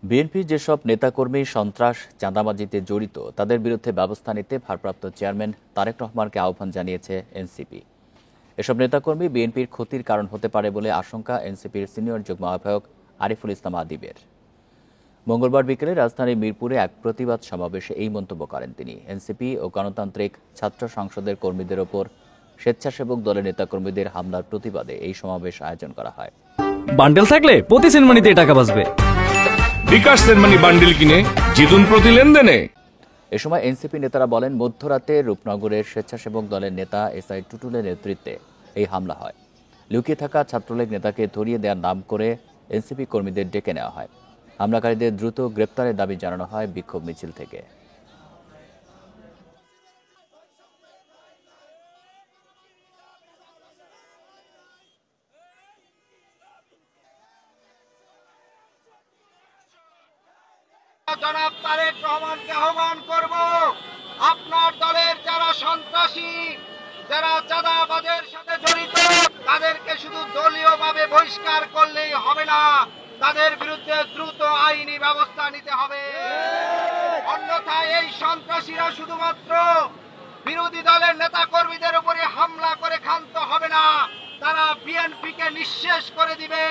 বিএনপির যেসব নেতাকর্মী সন্ত্রাস চাঁদাবাজিতে জড়িত তাদের বিরুদ্ধে ব্যবস্থা নিতে ভারপ্রাপ্ত চেয়ারম্যান তারেক রহমানকে আহ্বান জানিয়েছে এনসিপি। এসব নেতাকর্মী বিএনপির ক্ষতির কারণ হতে পারে বলে আশঙ্কা এনসিপির সিনিয়র যুগ্ম আহ্বায়ক আরিফুল ইসলাম আদিবের। মঙ্গলবার বিকেলে রাজধানীর মিরপুরে এক প্রতিবাদ সমাবেশে এই মন্তব্য করেন তিনি। এনসিপি ও গণতান্ত্রিক ছাত্র সংসদের কর্মীদের ওপর স্বেচ্ছাসেবক দলের নেতাকর্মীদের হামলার প্রতিবাদে এই সমাবেশ আয়োজন করা হয়। বান্ডেল থাকলে প্রতি সেনমানিতে টাকা বাঁচবে। বিকাশ সেনমানি বান্ডেল কিনে জিতুন প্রতি লেনদেনে। এ সময় এনসিপি নেতারা বলেন, মধ্যরাতে রূপনগরের স্বেচ্ছাসেবক দলের নেতা এসআই টুটুলের নেতৃত্বে এই হামলা হয়। লুকিয়ে থাকা ছাত্রলীগ নেতাকে ধরিয়ে দেওয়ার নাম করে এনসিপি কর্মীদের ডেকে নেওয়া হয়। হামলাকারীদের দ্রুত গ্রেপ্তারের দাবি জানানো হয় বিক্ষোভ মিছিল থেকে। জনাব তারেক রহমানকে আহ্বান করব, আপনার দলের যারা সন্ত্রাসী, যারা চাঁদাবাজের সাথে জড়িত, তাদেরকে শুধু দলীয়ভাবে বহিষ্কার করলেই হবে না, তাদের বিরুদ্ধে দ্রুত আইনি ব্যবস্থা নিতে হবে। অন্যথায় এই সন্ত্রাসীরা শুধুমাত্র বিরোধী দলের নেতা কর্মীদের উপরে হামলা করে ক্ষান্ত হবে না, তারা বিএনপিকে নিঃশেষ করে দিবে।